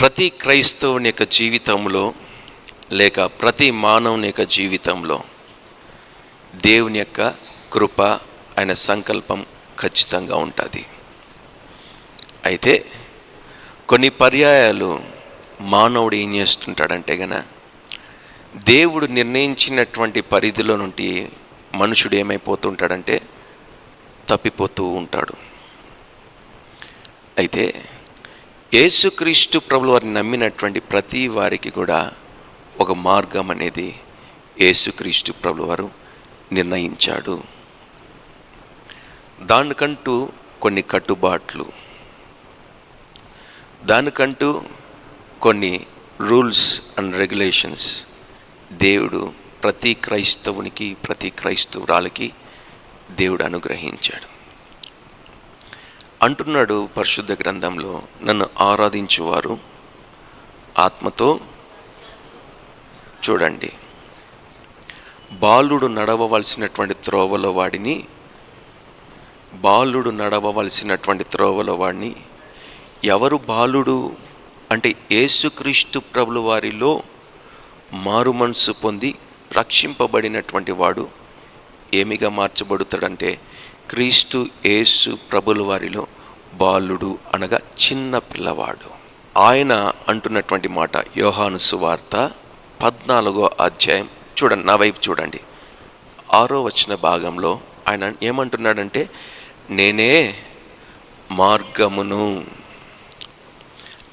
ప్రతి క్రైస్తవుని యొక్క జీవితంలో లేక ప్రతి మానవుని యొక్క జీవితంలో దేవుని యొక్క కృప, ఆయన సంకల్పం ఖచ్చితంగా ఉంటుంది. అయితే కొన్ని పర్యాయాలు మానవుడు ఏం చేస్తుంటాడంటే దేవుడు నిర్ణయించినటువంటి పరిధిలో నుండి మనుషుడు ఏమైపోతుంటాడంటే తప్పిపోతూ ఉంటాడు. అయితే యేసుక్రీస్తు ప్రభువు వారిని నమ్మినటువంటి ప్రతి వారికి కూడా ఒక మార్గం అనేది యేసుక్రీస్తు ప్రభువు వారు నిర్ణయించాడు. దానికంటూ కొన్ని కట్టుబాట్లు, దానికంటూ కొన్ని రూల్స్ అండ్ రెగ్యులేషన్స్ దేవుడు ప్రతి క్రైస్తవునికి, ప్రతి క్రైస్తవురాలకి దేవుడు అనుగ్రహించాడు. అంటున్నాడు పరిశుద్ధ గ్రంథంలో, నన్ను ఆరాధించువారు ఆత్మతో, చూడండి, బాలుడు నడవవలసినటువంటి త్రోవలో వాడిని ఎవరు బాలుడు అంటే యేసుక్రీస్తు ప్రభుల వారిలో మారు మనసు పొంది రక్షింపబడినటువంటి వాడు ఏమిగా మార్చబడుతాడంటే క్రీస్తు యేసు ప్రభుల వారిలో బాలుడు అనగా చిన్న పిల్లవాడు. ఆయన అంటున్నటువంటి మాట యోహాను సువార్త 14వ అధ్యాయం చూడండి, నా వైపు చూడండి, 6వ వచన భాగంలో ఆయన ఏమంటున్నాడంటే నేనే మార్గమును.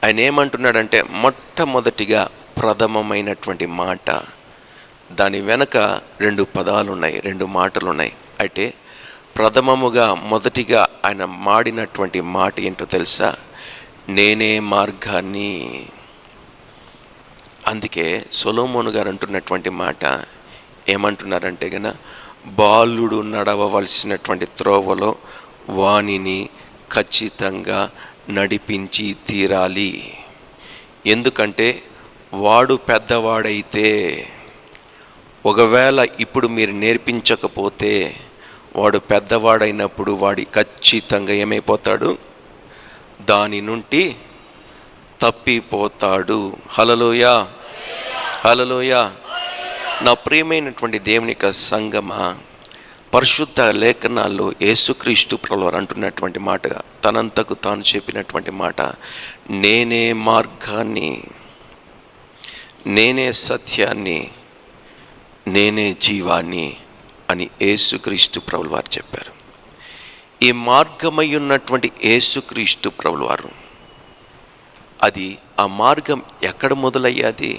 ఆయన ఏమంటున్నాడంటే మొట్టమొదటిగా ప్రథమమైనటువంటి మాట, దాని వెనక 2 పదాలు ఉన్నాయి, 2 మాటలు ఉన్నాయి. అయితే ప్రథమముగా మొదటిగా ఆయన మాడినటువంటి మాట ఏంటో తెలుసా? నేనే మార్గాన్ని. అందుకే సొలొమోను గారు అంటున్నటువంటి మాట ఏమంటున్నారంటే బాలుడు నడవవలసినటువంటి త్రోవలో వానిని ఖచ్చితంగా నడిపించి తీరాలి. ఎందుకంటే వాడు పెద్దవాడైతే, ఒకవేళ ఇప్పుడు మీరు నేర్పించకపోతే వాడు పెద్దవాడైనప్పుడు వాడి ఖచ్చితంగా ఏమైపోతాడు? దాని నుండి తప్పిపోతాడు. హల్లెలూయా, హల్లెలూయా. నా ప్రియమైనటువంటి దేవుని యొక్క సంగమా, పరిశుద్ధ లేఖనాల్లో యేసుక్రీస్తు ప్రభువారు అంటున్నటువంటి మాటగా తనంతకు తాను చెప్పినటువంటి మాట, నేనే మార్గాన్ని, నేనే సత్యాన్ని, నేనే జీవాన్ని అని యేసుక్రీస్తు ప్రభుల వారు చెప్పారు. ఈ మార్గమై ఉన్నటువంటి యేసుక్రీస్తు ప్రభుల వారు, అది ఆ మార్గం ఎక్కడ మొదలయ్యాది,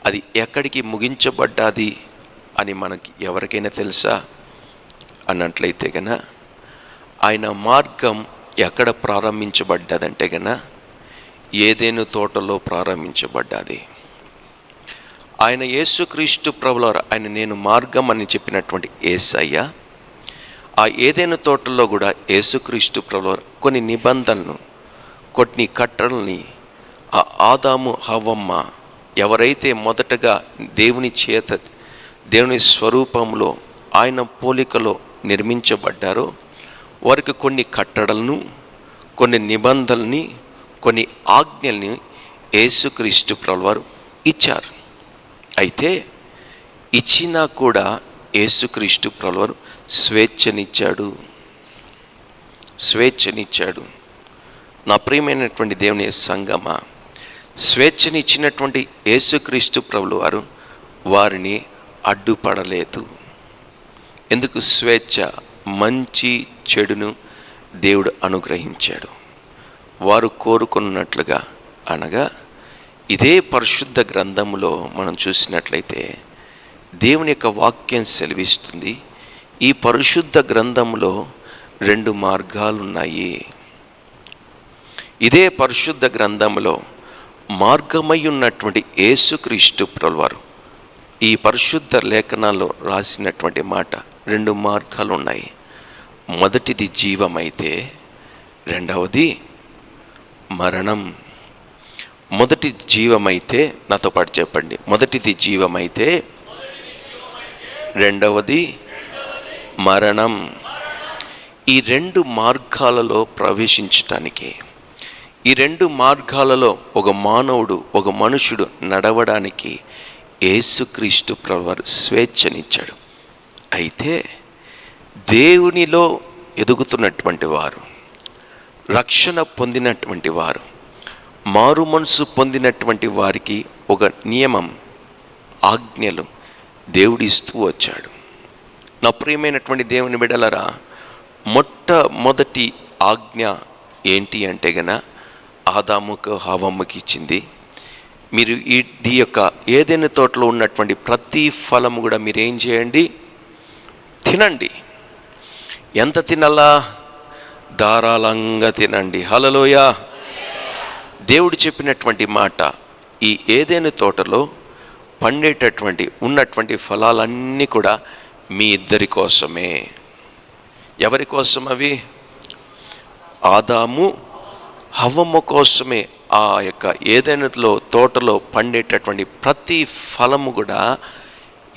అది ఎక్కడికి ముగించబడ్డాది అని మనకి ఎవరికైనా తెలుసా అన్నట్లయితే ఆయన మార్గం ఎక్కడ ప్రారంభించబడ్డదంటే ఏదెను తోటలో ప్రారంభించబడ్డది. ఆయన యేసుక్రీస్తు ప్రభువారు, ఆయన నేను మార్గం అని చెప్పినటువంటి యేసయ్య, ఆ ఏదెను తోటలో కూడా యేసుక్రీస్తు ప్రభువారు కొన్ని నిబంధనలను, కొన్ని కట్టడల్ని ఆ ఆదాము హవ్వమ్మ ఎవరైతే మొదటగా దేవుని చేత, దేవుని స్వరూపంలో, ఆయన పోలికలో నిర్మించబడ్డారో వారికి కొన్ని కట్టడలను, కొన్ని నిబంధనల్ని, కొన్ని ఆజ్ఞల్ని యేసుక్రీస్తు ప్రభువారు ఇచ్చారు. అయితే ఇచ్చినా కూడా యేసుక్రీస్తు ప్రభువారు స్వేచ్ఛనిచ్చాడు. నా ప్రియమైనటువంటి దేవుని సంగమా, స్వేచ్ఛనిచ్చినటువంటి యేసుక్రీస్తు ప్రభుల వారు వారిని అడ్డుపడలేదు. ఎందుకు? స్వేచ్ఛ, మంచి చెడును దేవుడు అనుగ్రహించాడు. వారు కోరుకున్నట్లుగా, అనగా ఇదే పరిశుద్ధ గ్రంథములో మనం చూసినట్లయితే దేవుని యొక్క వాక్యం సెలవిస్తుంది, ఈ పరిశుద్ధ గ్రంథంలో 2 మార్గాలు ఉన్నాయి. ఇదే పరిశుద్ధ గ్రంథంలో మార్గమై ఉన్నటువంటి యేసుక్రీస్తు ప్రభువారు ఈ పరిశుద్ధ లేఖనాల్లో రాసినటువంటి మాట, 2 మార్గాలు ఉన్నాయి. మొదటిది జీవమైతే, రెండవది మరణం. మొదటిది జీవమైతే, నాతో పాటు చెప్పండి, మొదటిది జీవమైతే, రెండవది మరణం. ఈ 2 మార్గాలలో ప్రవేశించటానికి ఈ రెండు మార్గాలలో ఒక మానవుడు, ఒక మనుషుడు నడవడానికి యేసుక్రీస్తు ప్రభువారు స్వేచ్ఛనిచ్చాడు. అయితే దేవునిలో ఎదుగుతున్నటువంటి వారు, రక్షణ పొందినటువంటి వారు, మారు మనసు పొందినటువంటి వారికి ఒక నియమం, ఆజ్ఞలు దేవుడిస్తూ వచ్చాడు. నా ప్రియమైనటువంటి దేవుని బిడ్డలారా, మొట్టమొదటి ఆజ్ఞ ఏంటి అంటే గన ఆదాముకు హవ్వమ్మకి ఇచ్చింది. మీరు ఈ యొక్క ఏదైనా తోటలో ఉన్నటువంటి ప్రతి ఫలము కూడా మీరు ఏం చేయండి? తినండి. ఎంత తినాలా? ధారాళంగా తినండి. హల్లెలూయా. దేవుడు చెప్పినటువంటి మాట, ఈ ఏదైనా తోటలో పండేటటువంటి ఉన్నటువంటి ఫలాలన్నీ కూడా మీ ఇద్దరి కోసమే. ఎవరి కోసం అవి? ఆదాము హవ్వమ్మ కోసమే. ఆ యొక్క ఏదైనాలో తోటలో పండేటటువంటి ప్రతి ఫలము కూడా,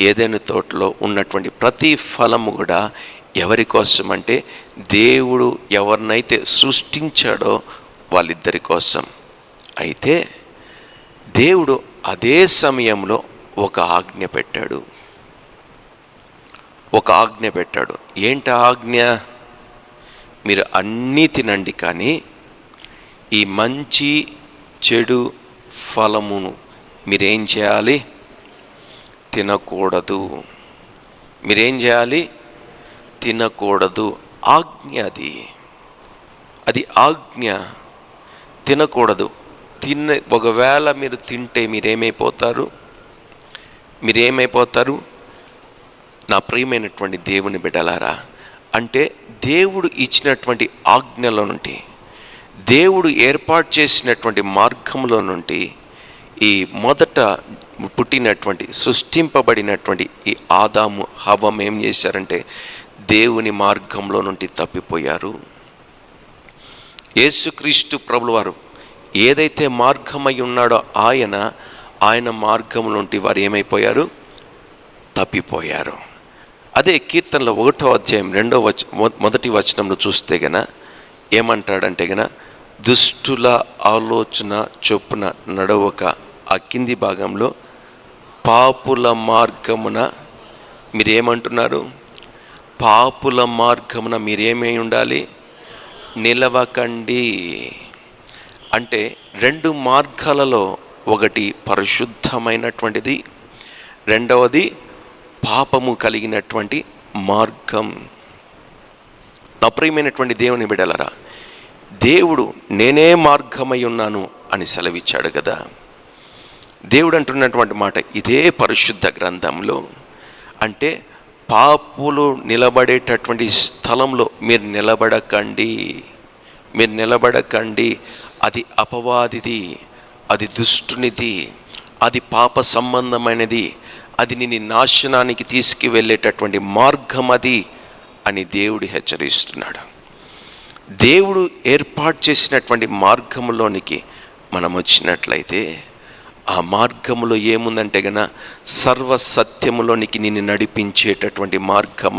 ఏదైనా తోటలో ఉన్నటువంటి ప్రతి ఫలము కూడా ఎవరి కోసం అంటే దేవుడు ఎవరినైతే సృష్టించాడో వాళ్ళిద్దరి కోసం. అయితే దేవుడు అదే సమయంలో ఒక ఆజ్ఞ పెట్టాడు. ఏంటి ఆజ్ఞ? మీరు అన్నీ తినండి, కానీ ఈ మంచి చెడు ఫలమును మీరేం చేయాలి? తినకూడదు. మీరేం చేయాలి? తినకూడదు. ఆజ్ఞ అది ఆజ్ఞ. తినకూడదు. ఒకవేళ మీరు తింటే మీరేమైపోతారు? నా ప్రియమైనటువంటి దేవుని బిడ్డలారా, అంటే దేవుడు ఇచ్చినటువంటి ఆజ్ఞలో నుండి, దేవుడు ఏర్పాటు చేసినటువంటి మార్గంలో నుండి ఈ మొదట పుట్టినటువంటి సృష్టింపబడినటువంటి ఈ ఆదాము హవ్వ ఏం చేశారంటే దేవుని మార్గంలో నుండి తప్పిపోయారు. యేసుక్రీస్తు ప్రభువారు ఏదైతే మార్గమై ఉన్నాడో ఆయన మార్గం నుండి వారు ఏమైపోయారు? తప్పిపోయారు. అదే కీర్తనలో 1వ అధ్యాయం 1వ వచనంలో చూస్తే గన ఏమంటాడంటే గన, దుష్టుల ఆలోచన చొప్పున నడవక, ఆ కింది భాగంలో పాపుల మార్గమున మీరేమంటున్నారు? పాపుల మార్గమున మీరేమై ఉండాలి? నిలవకండి. అంటే రెండు మార్గాలలో, ఒకటి పరిశుద్ధమైనటువంటిది, రెండవది పాపము కలిగినటువంటి మార్గం. నా ప్రియమైనటువంటి దేవుని బిడ్డలారా, దేవుడు నేనే మార్గమై ఉన్నాను అని సెలవిచ్చాడు కదా. దేవుడు అంటున్నటువంటి మాట ఇదే పరిశుద్ధ గ్రంథంలో. అంటే పాపులు నిలబడేటటువంటి స్థలంలో మీరు నిలబడకండి. అది అపవాదిది, అది దుష్టునిది, అది పాప సంబంధమైనది, అది నిన్ను నాశనానికి తీసుకువెళ్ళేటటువంటి మార్గం అది అని దేవుడు హెచ్చరిస్తున్నాడు. దేవుడు ఏర్పాటు చేసినటువంటి మార్గంలోనికి మనం వచ్చినట్లయితే, ఆ మార్గములో ఏముందంటే గన సర్వసత్యములోనికి నిన్ను నడిపించేటటువంటి మార్గం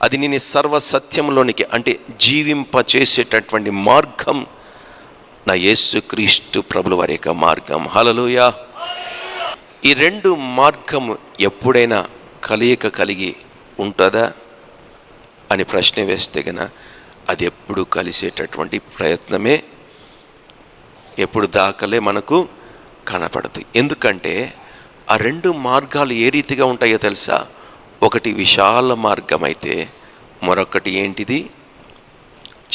అది నిన్ను సర్వసత్యములోనికి అంటే జీవింపచేసేటటువంటి మార్గం నా యేసుక్రీస్తు ప్రభుల వారి యొక్క మార్గం. హల్లెలూయా. ఈ రెండు మార్గము ఎప్పుడైనా కలిగి ఉంటుందా అని ప్రశ్న వేస్తే గన అది ఎప్పుడు కలిసేటటువంటి ప్రయత్నమే, ఎప్పుడు దాకలే మనకు కనపడదు. ఎందుకంటే ఆ రెండు మార్గాలు ఏ రీతిగా ఉంటాయో తెలుసా? ఒకటి విశాల మార్గం అయితే, మరొకటి ఏంటిది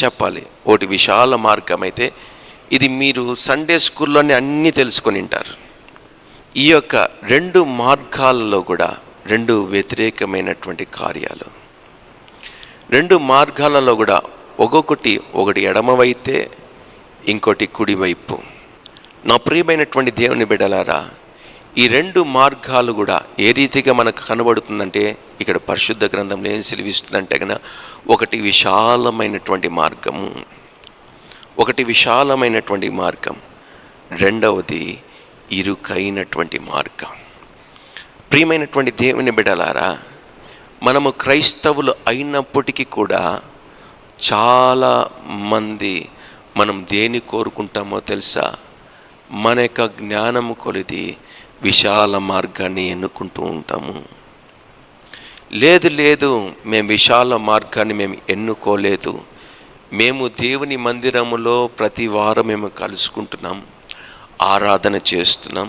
చెప్పాలి. ఒకటి విశాల మార్గం అయితే, ఇది మీరు సండే స్కూల్లోనే అన్నీ తెలుసుకొని ఉంటారు. ఈ యొక్క రెండు మార్గాలలో కూడా రెండు వ్యతిరేకమైనటువంటి కార్యాలు. రెండు మార్గాలలో కూడా ఒకటి ఎడమవైతే, ఇంకోటి కుడివైపు. నా ప్రియమైనటువంటి దేవుని బిడ్డలారా, ఈ రెండు మార్గాలు కూడా ఏ రీతిగా మనకు కనబడుతుందంటే, ఇక్కడ పరిశుద్ధ గ్రంథంలో ఏం సెలవిస్తుందంటే కనుక, ఒకటి విశాలమైనటువంటి మార్గం, రెండవది ఇరుకైనటువంటి మార్గం. ప్రియమైనటువంటి దేవుని బిడ్డలారా, మనము క్రైస్తవులు అయినప్పటికీ కూడా చాలా మంది మనం దేని కోరుకుంటామో తెలుసా? మన యొక్క జ్ఞానము కొలిది విశాల మార్గాన్ని ఎన్నుకుంటూ ఉంటాము. లేదు, మేము విశాల మార్గాన్ని మేము ఎన్నుకోలేదు. మేము దేవుని మందిరములో ప్రతి వారం మేము కలుసుకుంటున్నాం, ఆరాధన చేస్తున్నాం,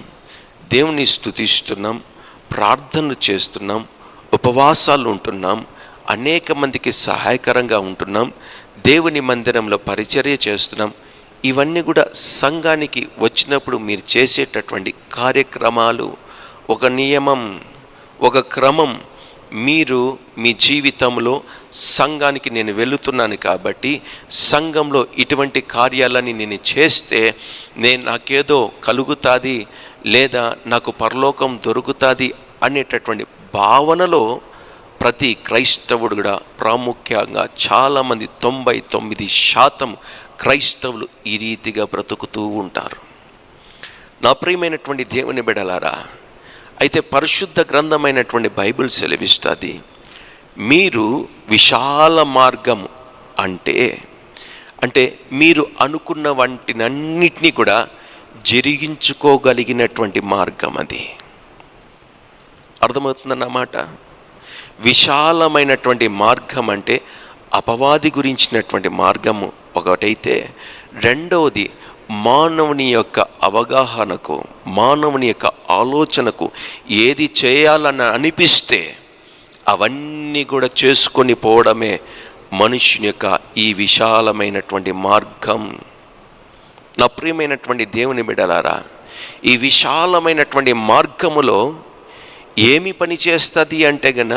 దేవుని స్తుతిస్తున్నాం, ప్రార్థనలు చేస్తున్నాం, ఉపవాసాలు ఉంటున్నాం, అనేక మందికి సహాయకరంగా ఉంటున్నాం, దేవుని మందిరంలో పరిచర్య చేస్తున్నాం. ఇవన్నీ కూడా సంఘానికి వచ్చినప్పుడు మీరు చేసేటటువంటి కార్యక్రమాలు, ఒక నియమం, ఒక క్రమం. మీరు మీ జీవితంలో సంఘానికి నేను వెళుతున్నాను కాబట్టి సంఘంలో ఇటువంటి కార్యాలని నేను చేస్తే నాకేదో కలుగుతుంది, లేదా నాకు పరలోకం దొరుకుతుంది అనేటటువంటి భావనలో ప్రతి క్రైస్తవుడు కూడా, ప్రాముఖ్యంగా చాలామంది 99% క్రైస్తవులు ఈ రీతిగా బ్రతుకుతూ ఉంటారు. నా ప్రియమైనటువంటి దేవుని బిడ్డలారా, అయితే పరిశుద్ధ గ్రంథమైనటువంటి బైబిల్ సెలవిస్తుంది, మీరు విశాల మార్గం అంటే మీరు అనుకున్న వాటినన్నిటినీ కూడా జరిగించుకోగలిగినటువంటి మార్గం. అది అర్థమవుతుందన్నమాట. విశాలమైనటువంటి మార్గం అంటే అపవాది గురించినటువంటి మార్గము ఒకటైతే, రెండవది మానవుని యొక్క అవగాహనకు, మానవుని యొక్క ఆలోచనకు ఏది చేయాలని అనిపిస్తే అవన్నీ కూడా చేసుకొని పోవడమే మనుషుని యొక్క ఈ విశాలమైనటువంటి మార్గం. నా ప్రియమైనటువంటి దేవుని బిడ్డలారా, ఈ విశాలమైనటువంటి మార్గములో ఏమి పని చేస్తుంది అంటే గన,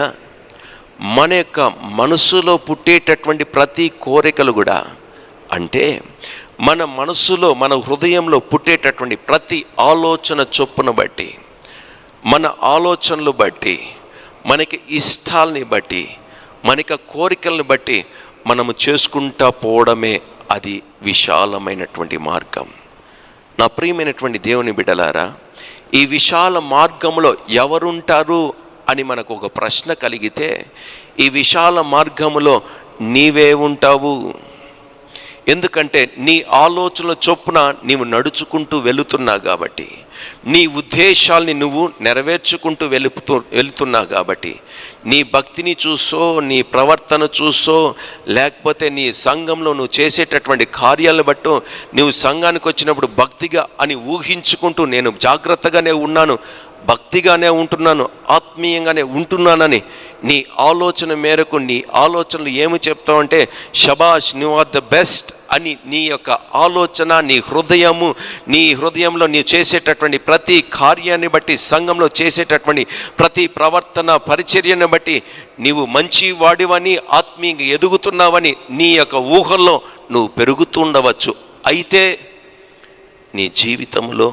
మన యొక్క మనసులో పుట్టేటటువంటి ప్రతి కోరికలు కూడా, అంటే మన మనసులో, మన హృదయంలో పుట్టేటటువంటి ప్రతి ఆలోచన చొప్పున బట్టి, మన ఆలోచనలు బట్టి, మనకి ఇష్టాలని బట్టి, మనకి కోరికలను బట్టి మనము చేసుకుంటా పోవడమే అది విశాలమైనటువంటి మార్గం. నా ప్రియమైనటువంటి దేవుని బిడ్డలారా, ఈ విశాల మార్గంలో ఎవరుంటారు అని మనకు ఒక ప్రశ్న కలిగితే, ఈ విశాల మార్గములో నీవే ఉంటావు. ఎందుకంటే నీ ఆలోచనల చొప్పున నీవు నడుచుకుంటూ వెళుతున్నావు కాబట్టి, నీ ఉద్దేశాల్ని నువ్వు నెరవేర్చుకుంటూ వెళుతున్నావు కాబట్టి, నీ భక్తిని చూసో, నీ ప్రవర్తన చూసో, లేకపోతే నీ సంఘంలో నువ్వు చేసేటటువంటి కార్యాలను బట్టో, నువ్వు సంఘానికి వచ్చినప్పుడు భక్తిగా అని ఊహించుకుంటూ నేను జాగ్రత్తగానే ఉన్నాను, భక్తిగానే ఉంటున్నాను, ఆత్మీయంగానే ఉంటున్నానని నీ ఆలోచన మేరకు, నీ ఆలోచనలు ఏమి చెప్తావంటే షబాష్, నువ్వు ఆర్ ద బెస్ట్ అని నీ యొక్క ఆలోచన, నీ హృదయంలో నీవు చేసేటటువంటి ప్రతి కార్యాన్ని బట్టి, సంఘంలో చేసేటటువంటి ప్రతి ప్రవర్తన, పరిచర్యను బట్టి నీవు మంచి వాడివని, ఆత్మీయంగా ఎదుగుతున్నావని నీ యొక్క ఊహల్లో నువ్వు పెరుగుతుండవచ్చు. అయితే నీ జీవితంలో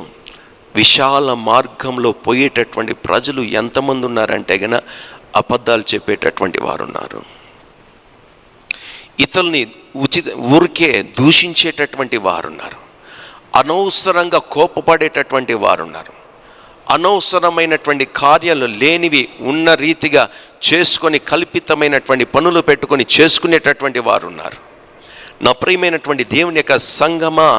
విశాల మార్గంలో పోయేటటువంటి ప్రజలు ఎంతమంది ఉన్నారంటే గన, అబద్ధాలు చెప్పేటటువంటి వారు ఉన్నారు, ఇతరుల్ని ఊరికే దూషించేటటువంటి వారున్నారు, అనవసరంగా కోపపడేటటువంటి వారున్నారు, అనవసరమైనటువంటి కార్యాలు లేనివి ఉన్న రీతిగా చేసుకొని కల్పితమైనటువంటి పనులు పెట్టుకొని చేసుకునేటటువంటి వారు ఉన్నారు. నా ప్రియమైనటువంటి దేవుని యొక్క సంఘమా,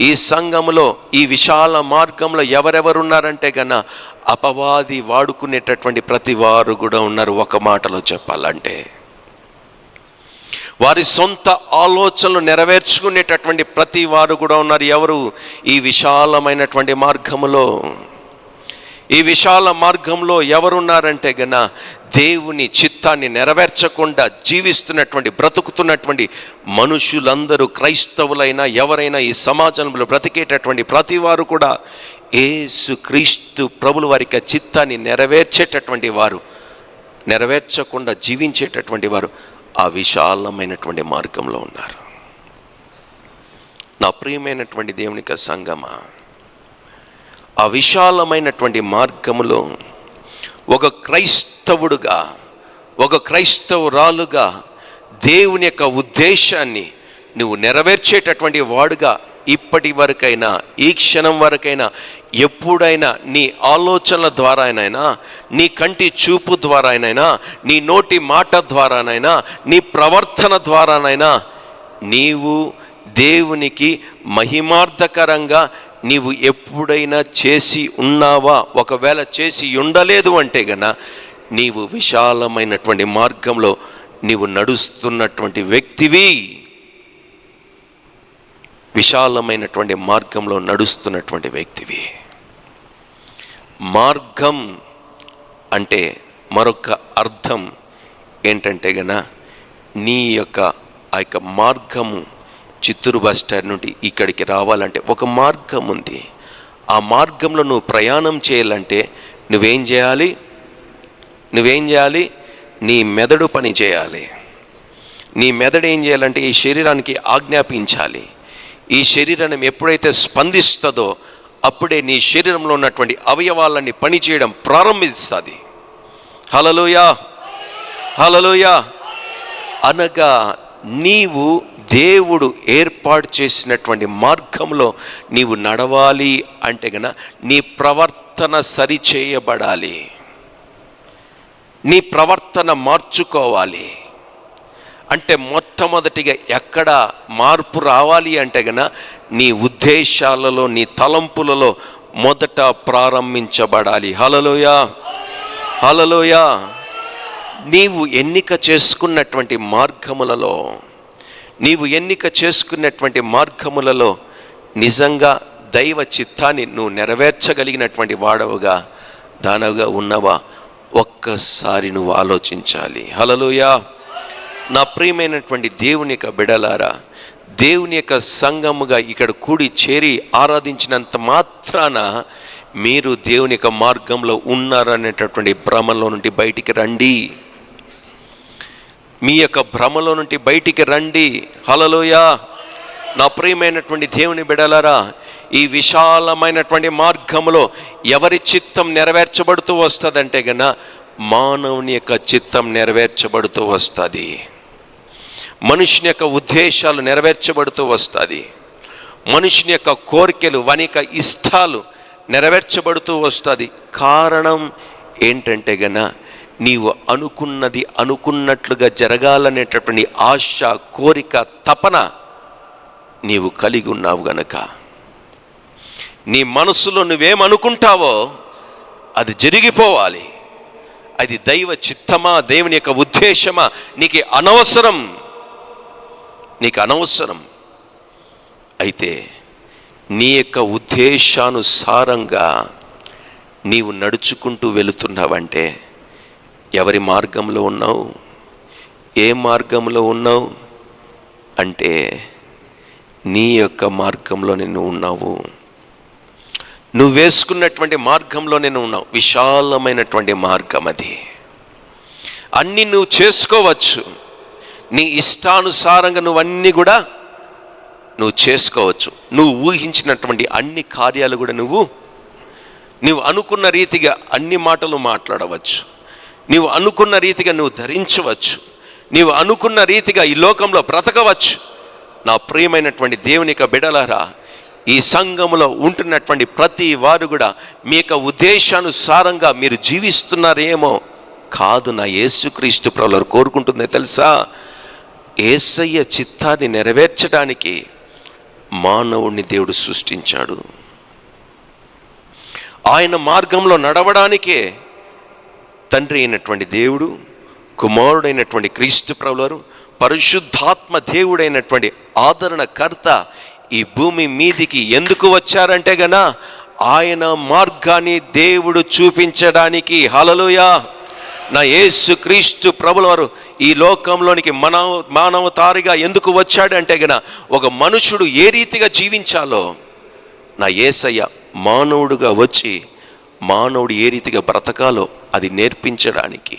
ఈ సంఘములో, ఈ విశాల మార్గంలో ఎవరెవరున్నారంటే కన్నా అపవాది వాడుకునేటటువంటి ప్రతి వారు కూడా ఉన్నారు. ఒక మాటలో చెప్పాలంటే వారి సొంత ఆలోచనలు నెరవేర్చుకునేటటువంటి ప్రతి వారు కూడా ఉన్నారు. ఎవరు? ఈ విశాలమైనటువంటి మార్గములో. ఈ విశాల మార్గంలో ఎవరున్నారంటే గన దేవుని చిత్తాన్ని నెరవేర్చకుండా జీవిస్తున్నటువంటి, బ్రతుకుతున్నటువంటి మనుషులందరూ, క్రైస్తవులైనా ఎవరైనా ఈ సమాజంలో బ్రతికేటటువంటి ప్రతి వారు కూడా యేసు క్రీస్తు ప్రభుల వారికి చిత్తాన్ని నెరవేర్చేటటువంటి వారు, నెరవేర్చకుండా జీవించేటటువంటి వారు ఆ విశాలమైనటువంటి మార్గంలో ఉన్నారు. నా ప్రియమైనటువంటి దేవునికి సంగమా, ఆ విశాలమైనటువంటి మార్గములో ఒక క్రైస్తవుడుగా, ఒక క్రైస్తవురాలుగా దేవుని యొక్క ఉద్దేశాన్ని నువ్వు నెరవేర్చేటటువంటి వాడుగా ఇప్పటి వరకైనా, ఈ క్షణం వరకైనా, ఎప్పుడైనా నీ ఆలోచనల ద్వారానైనా, నీ కంటి చూపు ద్వారానైనా, నీ నోటి మాట ద్వారానైనా, నీ ప్రవర్తన ద్వారానైనా నీవు దేవునికి మహిమార్థకరంగా నీవు ఎప్పుడైనా చేసి ఉన్నావా? ఒకవేళ చేసి ఉండలేదు అంటే గన నీవు విశాలమైనటువంటి మార్గంలో నీవు నడుస్తున్నటువంటి వ్యక్తివి. విశాలమైనటువంటి మార్గంలో నడుస్తున్నటువంటి వ్యక్తివి. మార్గం అంటే మరొక అర్థం ఏంటంటే గన నీ యొక్క ఆ యొక్క మార్గము చిత్తూరు బస్ స్టాండ్ నుండి ఇక్కడికి రావాలంటే ఒక మార్గం ఉంది. ఆ మార్గంలో నువ్వు ప్రయాణం చేయాలంటే నువ్వేం చేయాలి? నీ మెదడు పని చేయాలి. నీ మెదడు ఏం చేయాలంటే ఈ శరీరానికి ఆజ్ఞాపించాలి. ఈ శరీరం ఎప్పుడైతే స్పందిస్తుందో అప్పుడే నీ శరీరంలో ఉన్నటువంటి అవయవాలన్నీ పనిచేయడం ప్రారంభిస్తుంది. హల్లెలూయా, హల్లెలూయా. అనగా నీవు దేవుడు ఏర్పాటు చేసినటువంటి మార్గంలో నీవు నడవాలి అంటే గన నీ ప్రవర్తన సరిచేయబడాలి, నీ ప్రవర్తన మార్చుకోవాలి. అంటే మొట్టమొదటిగా ఎక్కడ మార్పు రావాలి అంటే గన నీ ఉద్దేశాలలో, నీ తలంపులలో మొదట ప్రారంభించబడాలి. హల్లెలూయా, హల్లెలూయా. నీవు ఎన్నిక చేసుకున్నటువంటి మార్గములలో నిజంగా దైవ చిత్తాన్ని నువ్వు నెరవేర్చగలిగినటువంటి వాడవుగా దానవుగా ఉన్నవా? ఒక్కసారి నువ్వు ఆలోచించాలి. హల్లెలూయా. నా ప్రియమైనటువంటి దేవుని యొక్క బిడలారా, దేవుని యొక్క సంఘముగా ఇక్కడ కూడి చేరి ఆరాధించినంత మాత్రాన మీరు దేవుని యొక్క మార్గంలో ఉన్నారనేటటువంటి భ్రమలో నుండి బయటికి రండి. మీ యొక్క భ్రమలో నుండి బయటికి రండి. హల్లెలూయా. నా ప్రియమైనటువంటి దేవుని బిడలారా, ఈ విశాలమైనటువంటి మార్గంలో ఎవరి చిత్తం నెరవేర్చబడుతూ వస్తుందంటే గన మానవుని యొక్క చిత్తం నెరవేర్చబడుతూ వస్తుంది. మనుషుని యొక్క ఉద్దేశాలు నెరవేర్చబడుతూ వస్తుంది. మనుషుని యొక్క కోరికలు, వాని ఇష్టాలు నెరవేర్చబడుతూ వస్తుంది. కారణం ఏంటంటే గన నీవు అనుకున్నది అనుకున్నట్లుగా జరగాలనేటటువంటి ఆశ, కోరిక, తపన నీవు కలిగి ఉన్నావు గనక నీ మనసులో నువ్వేమనుకుంటావో అది జరిగిపోవాలి. అది దైవ చిత్తమా, దేవుని యొక్క ఉద్దేశమా నీకు అనవసరం. అయితే నీ యొక్క ఉద్దేశానుసారంగా నీవు నడుచుకుంటూ వెళుతున్నావంటే ఎవరి మార్గంలో ఉన్నావు? ఏ మార్గంలో ఉన్నావు అంటే నీ యొక్క మార్గంలో నేను ఉన్నావు. నువ్వు వేసుకున్నటువంటి మార్గంలో నేను ఉన్నావు. విశాలమైనటువంటి మార్గం అది. అన్నీ నువ్వు చేసుకోవచ్చు. నీ ఇష్టానుసారంగా నువ్వన్నీ కూడా నువ్వు చేసుకోవచ్చు. నువ్వు ఊహించినటువంటి అన్ని కార్యాలు కూడా నువ్వు అనుకున్న రీతిగా అన్ని మాటలు మాట్లాడవచ్చు. నీవు అనుకున్న రీతిగా నువ్వు ధరించవచ్చు. నీవు అనుకున్న రీతిగా ఈ లోకంలో బ్రతకవచ్చు. నా ప్రియమైనటువంటి దేవుని యొక్క బిడలారా, ఈ సంఘములో ఉంటున్నటువంటి ప్రతి వారు కూడా మీ యొక్క ఉద్దేశానుసారంగా మీరు జీవిస్తున్నారేమో కాదు. నా యేసుక్రీస్తు ప్రభువారు కోరుకుంటుందే తెలుసా? యేసయ్య చిత్తాన్ని నెరవేర్చడానికి మానవుణ్ణి దేవుడు సృష్టించాడు. ఆయన మార్గంలో నడవడానికే తండ్రి అయినటువంటి దేవుడు, కుమారుడైనటువంటి క్రీస్తు ప్రభువారు, పరిశుద్ధాత్మ దేవుడైనటువంటి ఆదరణకర్త ఈ భూమి మీదికి ఎందుకు వచ్చారంటే గన ఆయన మార్గాన్ని దేవుడు చూపించడానికి. హల్లెలూయా. నా యేసుక్రీస్తు ప్రభువారు ఈ లోకంలోనికి మానవతారిగా ఎందుకు వచ్చాడంటే గన ఒక మనుషుడు ఏ రీతిగా జీవించాలో నా యేసయ్య మానవుడుగా వచ్చి మానవుడు ఏ రీతిగా బ్రతకాలో అది నేర్పించడానికి.